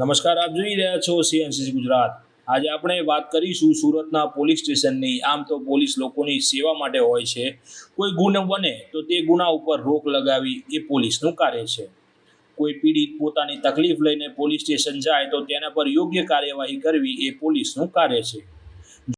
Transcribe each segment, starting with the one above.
નમસ્કાર, આપ જોઈ રહ્યા છો સીએનસીસી ગુજરાત। આજે આપણે વાત કરીશું સુરતના પોલીસ સ્ટેશનની। આમ તો પોલીસ લોકોની સેવા માટે હોય છે। કોઈ ગુનો બને તો તે ગુના ઉપર રોક લગાવી એ પોલીસનું કાર્ય છે। કોઈ પીડિત પોતાની તકલીફ લઈને પોલીસ સ્ટેશન જાય તો તેના પર યોગ્ય કાર્યવાહી કરવી એ પોલીસનું કાર્ય છે।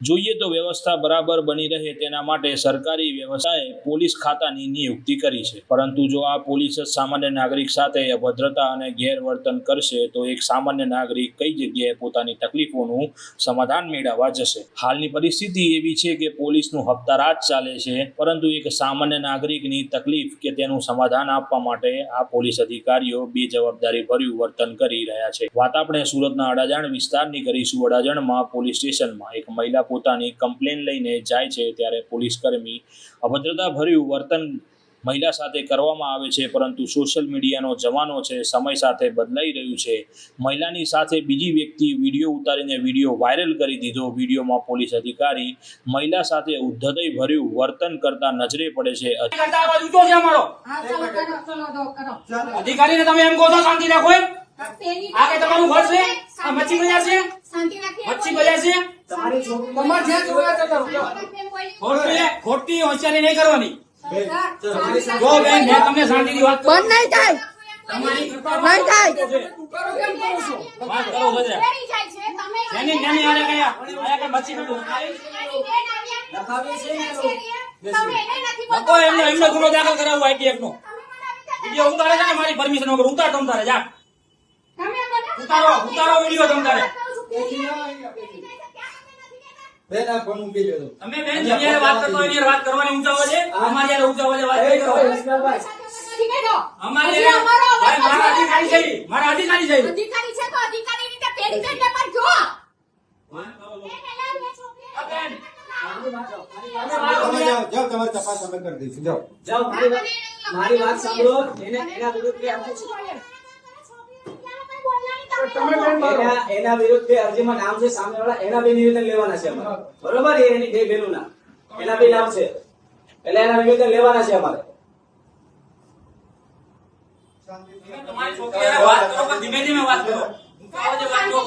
જોઈએ તો વ્યવસ્થા બરાબર બની રહે તેના માટે સરકારી વ્યવસ્થાએ પોલીસ ખાતાની નિયુક્તિ કરી છે, પરંતુ જો આ પોલીસ જ સામાન્ય નાગરિક સાથે અભદ્રતા અને ગેરવર્તન કરશે તો એક સામાન્ય નાગરિક કઈ જગ્યાએ પોતાની તકલીફોનું સમાધાન મેળવવા જશે। હાલની પરિસ્થિતિ એવી છે કે પોલીસનું હપ્તારાજ ચાલે છે, પરંતુ એક સામાન્ય નાગરિકની તકલીફ કે તેનું સમાધાન આપવા માટે આ પોલીસ અધિકારીઓ બેજવાબદારી ભર્યું વર્તન કરી રહ્યા છે। વાત આપણે સુરતના અડાજણ વિસ્તારની કરીશું। અડાજણમાં પોલીસ સ્ટેશનમાં એક મહિલા પોતાની કમ્પ્લેન લઈને જાય છે, ત્યારે પોલીસ કર્મી અભદ્રતા ભર્યું વર્તન મહિલા સાથે કરવામાં આવે છે, પરંતુ સોશિયલ મીડિયાનો જમાનો છે, સમય સાથે બદલાઈ રહ્યું છે। મહિલાની સાથે બીજી વ્યક્તિ વિડીયો ઉતારીને વિડીયો વાયરલ કરી દીધો। વિડીયોમાં પોલીસ અધિકારી મહિલા સાથે ઉદ્ધતાઈ ભર્યું વર્તન કરતા નજરે પડે છે। અધિકારીને તમે એમ કહો છો શાંતિ રાખો, આ કે તમારું ઘર છે? આ મચ્છી બજાર છે? મચ્છી બજાર છે? તમારે જ્યાં જોવા ખોટી હોશિયારી નહીં કરવાની। જો બેન મેં તમને શાંતિથી વાત બંધ નહીં થાય, તમારી નહીં થાય। વાત કરો બધા એની નાની આરે ગયા આયા કે મચ્છી નતું નકો એમનો ગુનો દાખલ કરાવવો આઈટીએફ નો વિડિયો ઉતારે છે ને મારી પરમિશન વગર ઉતાર તમ તારે જા ઉતારો વિડિયો તમ તારે બેન આ ફોન મૂકી દેજો તમે બેન જયારે વાત કરતો હોય ત્યારે વાત કરવાની ઊંચા અવાજે અમારી યાર ઊંચા અવાજે વાત નહીં કરો અમારી મારા અધિકારી છે અધિકારી છે તો અધિકારીની તે પેડી પેડ પર જો જાઓ તમારી તપાસ અમે કરી દઈશું। જાઓ મારી વાત સાંભળો એના વિરુદ્ધ એના વિરુદ્ધ અરજીમાં નામ છે સામેવાળા, એના બે નિવેદન લેવાના છે અમારે, બરોબર? એની બે બેનું નામ, એના બે નામ છે, એટલે એના નિવેદન લેવાના છે અમારે। તમારી છોકરીને વાત કરો પણ ધીમે ધીમે વાત કરો, ઊંચા અવાજે વાત ન કરો।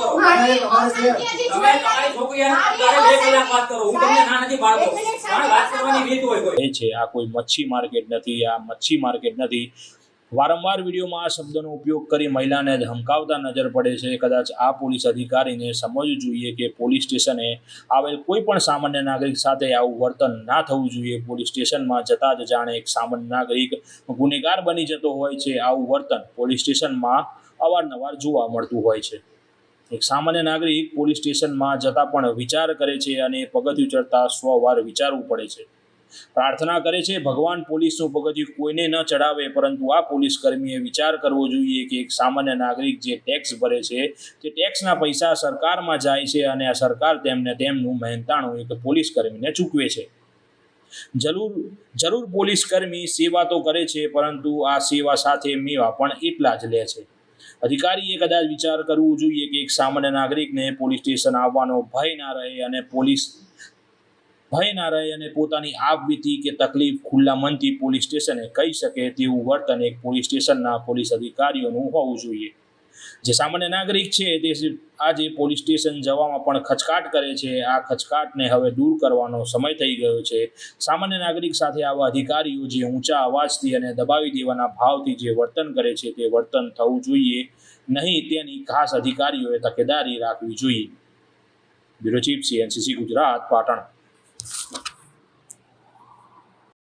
તમે તમારી છોકરીને તારે 2 કલાક વાત કરો, હું તમને ના નથી પાડતો, પણ વાત કરવાની રીત હોય કોઈ એ છે। આ કોઈ મચ્છી માર્કેટ નથી, આ મચ્છી માર્કેટ નથી। વારંવાર વિડીયોમાં આ શબ્દનો ઉપયોગ કરી મહિલાને ધમકાવતા નજર પડે છે। કદાચ આ પોલીસ અધિકારીને સમજવું જોઈએ કે પોલીસ સ્ટેશને આવેલ કોઈ પણ સામાન્ય નાગરિક સાથે આવું વર્તન ના થવું જોઈએ। પોલીસ સ્ટેશનમાં જતાં જ જાણે એક સામાન્ય નાગરિક ગુનેગાર બની જતો હોય છે। આવું વર્તન પોલીસ સ્ટેશનમાં અવારનવાર જોવા મળતું હોય છે। એક સામાન્ય નાગરિક પોલીસ સ્ટેશનમાં જતાં પણ વિચાર કરે છે અને પગથિયું ચડતા 100 વાર વિચારવું પડે છે। પ્રાર્થના કરે છે ભગવાન પોલીસનું પગથિયું કોઈને ન ચડાવે, પરંતુ આ પોલીસ કર્મીએ વિચાર કરવો જોઈએ કે એક સામાન્ય નાગરિક જે ટેક્સ ભરે છે તે ટેક્સના પૈસા સરકારમાં જાય છે અને આ સરકાર તેમને તેમનું મહેનતાણું એક પોલીસ કર્મીને ચૂકવે છે। જરૂર પોલીસ કર્મી સેવા તો કરે છે, પરંતુ આ સેવા સાથે મેવા પણ એટલા જ લે છે। અધિકારીએ કદાચ વિચાર કરવું જોઈએ કે એક સામાન્ય નાગરિકને પોલીસ સ્ટેશન આવવાનો ભય ના રહે અને પોતાની આપવીતી કે તકલીફ ખુલ્લા મનથી પોલીસ સ્ટેશને કહી શકે તેવું વર્તન એક પોલીસ સ્ટેશનના પોલીસ અધિકારીઓનું હોવું જોઈએ। જે સામાન્ય નાગરિક છે તે આજે પોલીસ સ્ટેશન જવામાં પણ ખચકાટ કરે છે। આ ખચકાટને હવે દૂર કરવાનો સમય થઈ ગયો છે। સામાન્ય નાગરિક સાથે આવા અધિકારીઓ જે ઊંચા અવાજથી અને દબાવી દેવાના ભાવથી જે વર્તન કરે છે તે વર્તન થવું જોઈએ નહીં, તેની ખાસ અધિકારીઓએ તકેદારી રાખવી જોઈએ। Bureau chief, CNCC Gujarat, Patan.